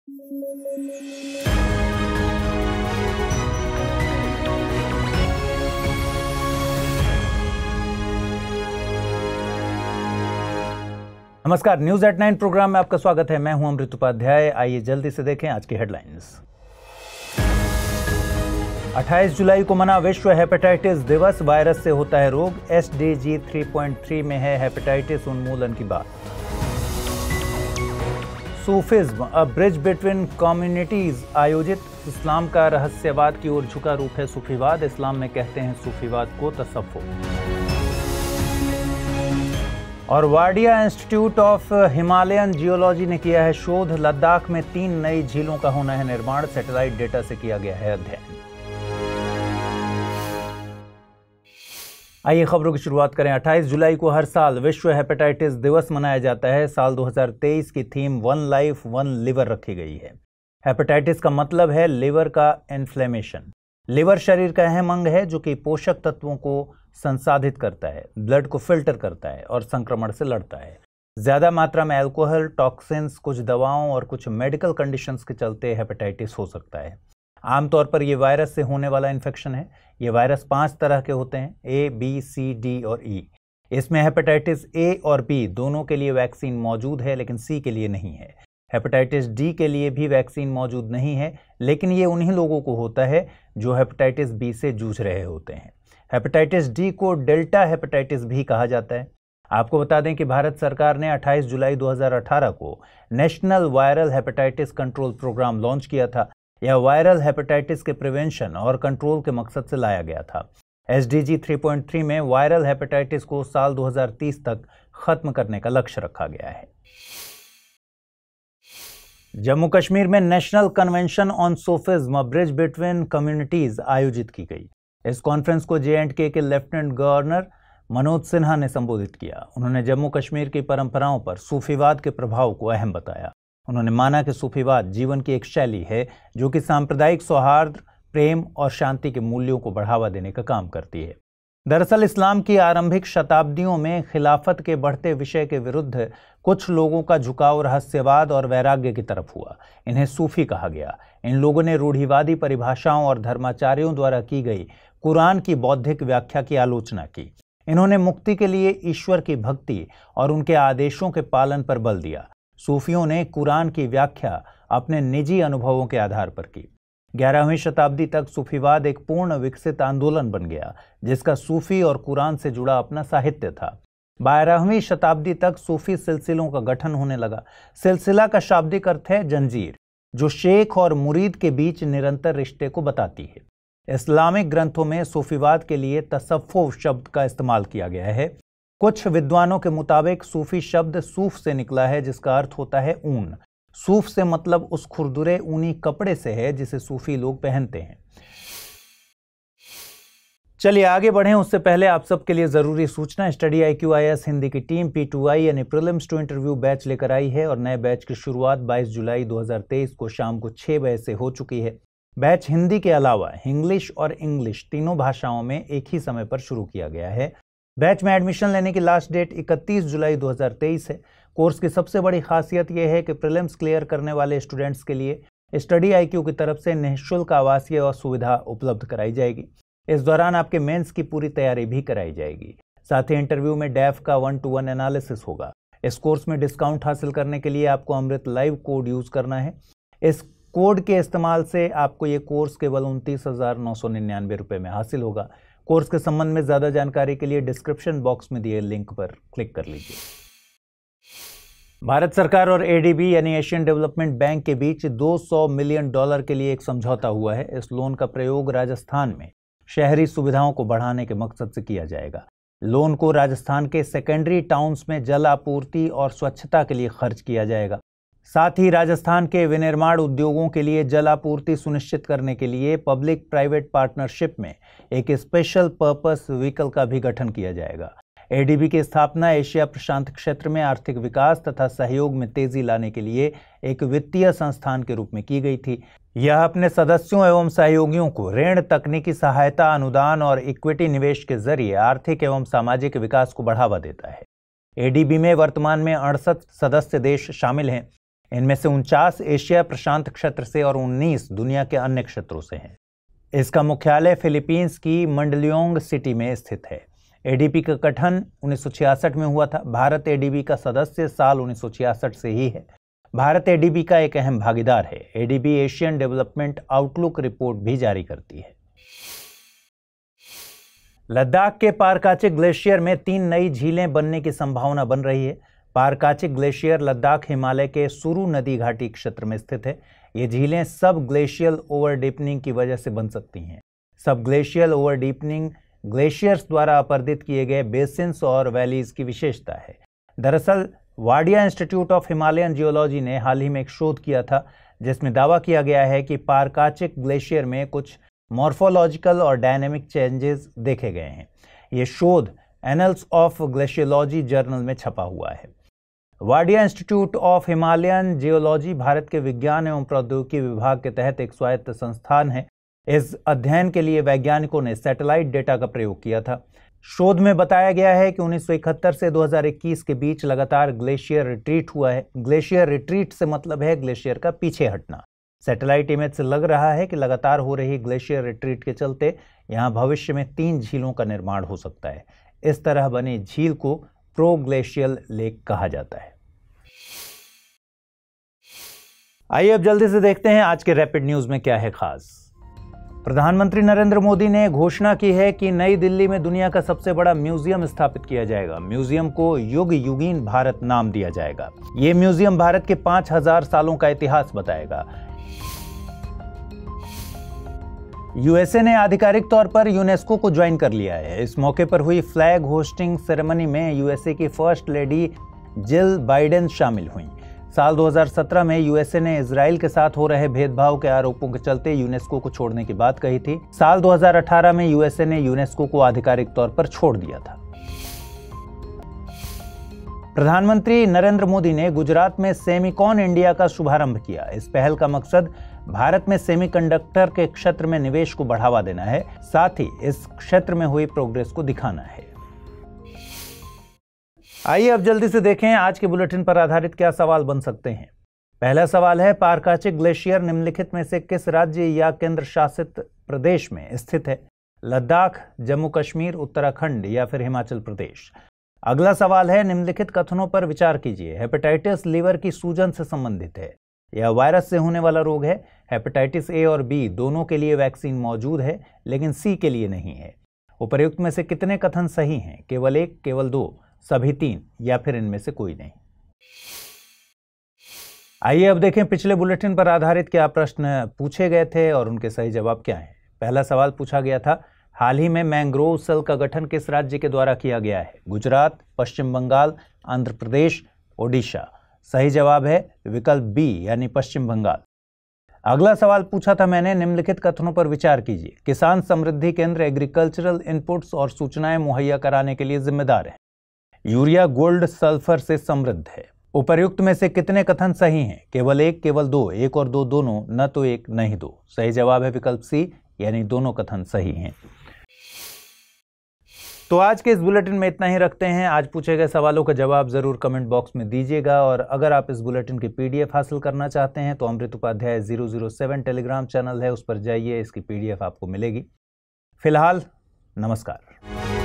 नमस्कार, news at 9 programme में आपका स्वागत है। मैं हूं अमृत उपाध्याय। आइए जल्दी से देखें आज की हेडलाइंस। 28 जुलाई को मना विश्व हेपेटाइटिस दिवस। वायरस से होता है रोग। SDG 3.3 में है हेपेटाइटिस उन्मूलन की बात। सूफिज्म अ ब्रिज बिटवीन कम्युनिटीज आयोजित। इस्लाम का रहस्यवाद की ओर झुका रूप है सूफीवाद। इस्लाम में कहते हैं सूफीवाद को तसव्वुफ। और Wadia institute of Himalayan geology ने किया है शोध। लद्दाख में 3 नई झीलों का होना है निर्माण। सैटेलाइट डेटा से किया गया है अध्ययन। आइए खबरों की शुरुआत करें। 28 जुलाई को हर साल विश्व हेपेटाइटिस दिवस मनाया जाता है। साल 2023 की थीम 1 लाइफ 1 लिवर रखी गई है। हेपेटाइटिस का मतलब है लिवर का इन्फ्लेमेशन। लिवर शरीर का अहम अंग है जो कि पोषक तत्वों को संसाधित करता है, ब्लड को फिल्टर करता है और संक्रमण से लड़ता है। ज्यादा मात्रा में अल्कोहल, टॉक्सिन्स, कुछ दवाओं और कुछ मेडिकल कंडीशंस के चलते हेपेटाइटिस हो सकता है। आमतौर पर यह वायरस से होने वाला इन्फेक्शन है। ये वायरस 5 तरह के होते हैं, A, B, C, D और E। इसमें हेपेटाइटिस A और B दोनों के लिए वैक्सीन मौजूद है, लेकिन C के लिए नहीं है। हेपेटाइटिस D के लिए भी वैक्सीन मौजूद नहीं है, लेकिन ये उन्हीं लोगों को होता है जो हेपेटाइटिस B से जूझ रहे होते हैं। हेपेटाइटिस D को डेल्टा हेपेटाइटिस भी कहा जाता है। आपको बता दें कि भारत सरकार ने 28 जुलाई 2018 को national viral hepatitis control programme launch किया था। यह वायरल हेपेटाइटिस के प्रिवेंशन और कंट्रोल के मकसद से लाया गया था। SDG 3.3 में वायरल हेपेटाइटिस को साल 2030 तक खत्म करने का लक्ष्य रखा गया है। जम्मू कश्मीर में national convention on Sufism bridge between communities आयोजित की गई। इस कॉन्फ्रेंस को J&K के लेफ्टिनेंट गवर्नर मनोज सिन्हा ने संबोधित किया। उन्होंने जम्मू कश्मीर की परंपराओं पर सूफीवाद के प्रभाव को अहम बताया। उन्होंने माना कि सूफीवाद जीवन की एक शैली है जो कि सांप्रदायिक सौहार्द, प्रेम और शांति के मूल्यों को बढ़ावा देने का काम करती है। दरअसल इस्लाम की आरंभिक शताब्दियों में खिलाफत के बढ़ते विषय के विरुद्ध कुछ लोगों का झुकाव रहस्यवाद और वैराग्य की तरफ हुआ। इन्हें सूफी कहा गया। इन लोगों ने रूढ़िवादी परिभाषाओं और धर्माचार्यों द्वारा की गई कुरान की बौद्धिक व्याख्या की आलोचना की। इन्होंने मुक्ति के लिए ईश्वर की भक्ति और उनके आदेशों के पालन पर बल दिया। सूफियों ने कुरान की व्याख्या अपने निजी अनुभवों के आधार पर की। 11वीं शताब्दी तक सूफीवाद एक पूर्ण विकसित आंदोलन बन गया, जिसका सूफी और कुरान से जुड़ा अपना साहित्य था। 12वीं शताब्दी तक सूफी सिलसिलों का गठन होने लगा। सिलसिला का शाब्दिक अर्थ है जंजीर, जो शेख और मुरीद के बीच निरंतर रिश्ते को बताती है। इस्लामिक ग्रंथों में सूफीवाद के लिए तसव्वुफ शब्द का इस्तेमाल किया गया है। कुछ विद्वानों के मुताबिक सूफी शब्द सूफ से निकला है, जिसका अर्थ होता है ऊन। सूफ से मतलब उस खुरदुरे ऊनी कपड़े से है जिसे सूफी लोग पहनते हैं। चलिए आगे बढ़ें, उससे पहले आप सबके लिए जरूरी सूचना। स्टडी IQ IAS हिंदी की टीम P2I यानी प्रीलिम्स टू इंटरव्यू बैच लेकर आई है और नए बैच की शुरुआत 22 जुलाई 2023 को शाम को 6 बजे से हो चुकी है। बैच हिंदी के अलावा इंग्लिश और इंग्लिश तीनों भाषाओं में एक ही समय पर शुरू किया गया है। बैच में एडमिशन लेने की लास्ट डेट 31 जुलाई 2023 है। कोर्स की सबसे बड़ी खासियत यह है कि प्रीलिम्स क्लियर करने वाले स्टूडेंट्स के लिए स्टडी IQ की तरफ से निःशुल्क आवासीय और सुविधा उपलब्ध कराई जाएगी। इस दौरान आपके मेंस की पूरी तैयारी भी कराई जाएगी। साथ ही इंटरव्यू में डैफ का 1-to-1 एनालिसिस होगा। इस कोर्स में डिस्काउंट हासिल करने के लिए आपको अमृत लाइव कोड यूज करना है। इस कोड के इस्तेमाल से आपको ये कोर्स केवल 29,999 रुपये में हासिल होगा। कोर्स के संबंध में ज्यादा जानकारी के लिए डिस्क्रिप्शन बॉक्स में दिए लिंक पर क्लिक कर लीजिए। भारत सरकार और ADB यानी एशियन डेवलपमेंट बैंक के बीच $200 मिलियन के लिए एक समझौता हुआ है। इस लोन का प्रयोग राजस्थान में शहरी सुविधाओं को बढ़ाने के मकसद से किया जाएगा। लोन को राजस्थान के सेकेंडरी टाउन्स में जल आपूर्ति और स्वच्छता के लिए खर्च किया जाएगा। साथ ही राजस्थान के विनिर्माण उद्योगों के लिए जल आपूर्ति सुनिश्चित करने के लिए पब्लिक प्राइवेट पार्टनरशिप में एक स्पेशल पर्पस व्हीकल का भी गठन किया जाएगा। ADB की स्थापना एशिया प्रशांत क्षेत्र में आर्थिक विकास तथा सहयोग में तेजी लाने के लिए एक वित्तीय संस्थान के रूप में की गई थी। यह अपने सदस्यों एवं सहयोगियों को ऋण, तकनीकी सहायता, अनुदान और इक्विटी निवेश के जरिए आर्थिक एवं सामाजिक विकास को बढ़ावा देता है। ADB में वर्तमान में 68 सदस्य देश शामिल हैं। इनमें से 49 एशिया प्रशांत क्षेत्र से और 19 दुनिया के अन्य क्षेत्रों से हैं। इसका मुख्यालय फिलीपींस की मंडलियोंग सिटी में स्थित है। एडीबी का गठन 1966 में हुआ था। भारत एडीबी का सदस्य साल 1966 से ही है। भारत एडीबी का एक अहम भागीदार है। ADB Asian development outlook report भी जारी करती है। लद्दाख के पारकाचिक ग्लेशियर में 3 नई झीलें बनने की संभावना बन रही है। पारकाचिक ग्लेशियर लद्दाख हिमालय के सुरु नदी घाटी क्षेत्र में स्थित है। ये झीलें सब ग्लेशियल ओवर डीपनिंग की वजह से बन सकती हैं। सब ग्लेशियल ओवर डीपनिंग ग्लेशियर्स द्वारा अपर्दित किए गए बेसिन्स और वैलीज की विशेषता है। दरअसल Wadia institute of Himalayan geology ने हाल ही में एक शोध किया था जिसमें दावा किया गया है कि पारकाचिक ग्लेशियर में कुछ मॉर्फोलॉजिकल और डायनेमिक चेंजेस देखे गए हैं। ये शोध एनल्स ऑफ ग्लेशियोलॉजी जर्नल में छपा हुआ है। Wadia institute of Himalayan geology Bharat के विज्ञान एवं प्रौद्योगिकी विभाग के तहत एक स्वायत्त संस्थान है। इस अध्ययन के लिए वैज्ञानिकों ने सैटेलाइट डेटा का प्रयोग किया था। शोध में बताया गया है कि 1971 से 2021 के बीच लगातार ग्लेशियर रिट्रीट हुआ है। ग्लेशियर रिट्रीट से मतलब है ग्लेशियर का पीछे हटना। सैटेलाइट इमेज से लग रहा है कि लगातार हो रही ग्लेशियर रिट्रीट के चलते यहां भविष्य में 3 झीलों का निर्माण हो सकता है। इस तरह बनी झील को प्रोग्लेशियल लेक कहा जाता है। आइए अब जल्दी से देखते हैं आज के रैपिड न्यूज में क्या है खास। प्रधानमंत्री नरेंद्र मोदी ने घोषणा की है कि नई दिल्ली में दुनिया का सबसे बड़ा म्यूजियम स्थापित किया जाएगा। म्यूजियम को युग युगीन भारत नाम दिया जाएगा। यह म्यूजियम भारत के 5000 सालों का इतिहास बताएगा। यूएसए ने आधिकारिक तौर पर यूनेस्को को ज्वाइन कर लिया है। इस मौके पर हुई फ्लैग होस्टिंग सेरेमनी में यूएसए की फर्स्ट लेडी जिल बाइडेन शामिल हुईं। साल 2017 में यूएसए ने इजराइल के साथ हो रहे भेदभाव के आरोपों के चलते यूनेस्को को छोड़ने की बात कही थी। साल 2018 में यूएसए ने यूनेस्को को आधिकारिक तौर पर छोड़ दिया था। प्रधानमंत्री नरेंद्र मोदी ने गुजरात में सेमिकॉन इंडिया का शुभारंभ किया। इस पहल का मकसद भारत में सेमीकंडक्टर के क्षेत्र में निवेश को बढ़ावा देना है, साथ ही इस क्षेत्र में हुई प्रोग्रेस को दिखाना है। आइए अब जल्दी से देखें आज के बुलेटिन पर आधारित क्या सवाल बन सकते हैं। पहला सवाल है, पारकाचिक ग्लेशियर निम्नलिखित में से किस राज्य या केंद्र शासित प्रदेश में स्थित है? लद्दाख, जम्मू कश्मीर, उत्तराखंड या फिर हिमाचल प्रदेश? अगला सवाल है, निम्नलिखित कथनों पर विचार कीजिए। हेपेटाइटिस लीवर की सूजन से संबंधित है। यह वायरस से होने वाला रोग है। हेपेटाइटिस ए और बी दोनों के लिए वैक्सीन मौजूद है, लेकिन सी के लिए नहीं है। उपर्युक्त में से कितने कथन सही हैं? केवल 1, केवल 2, सभी 3 या फिर इनमें से कोई नहीं? आइए अब देखें पिछले बुलेटिन पर आधारित क्या प्रश्न पूछे गए थे और उनके सही जवाब क्या हैं। पहला सवाल पूछा गया था, हाल ही में मैंग्रोव सेल का गठन किस राज्य के द्वारा किया गया है? गुजरात, पश्चिम बंगाल, आंध्र प्रदेश, ओडिशा? सही जवाब है विकल्प बी यानी पश्चिम बंगाल। अगला सवाल पूछा था मैंने, निम्नलिखित कथनों पर विचार कीजिए। किसान समृद्धि केंद्र एग्रीकल्चरल इनपुट्स और सूचनाएं मुहैया कराने के लिए जिम्मेदार है। यूरिया गोल्ड सल्फर से समृद्ध है। उपर्युक्त में से कितने कथन सही हैं? केवल 1, केवल 2, 1 और 2 दोनों, न तो 1 न ही 2। सही जवाब है विकल्प सी यानी दोनों कथन सही हैं। तो आज के इस बुलेटिन में इतना ही रखते हैं। आज पूछे गए सवालों का जवाब जरूर कमेंट बॉक्स में दीजिएगा और अगर आप इस बुलेटिन की पीडीएफ हासिल करना चाहते हैं तो अमृत उपाध्याय 007 टेलीग्राम चैनल है, उस पर जाइए, इसकी पीडीएफ आपको मिलेगी। फिलहाल नमस्कार।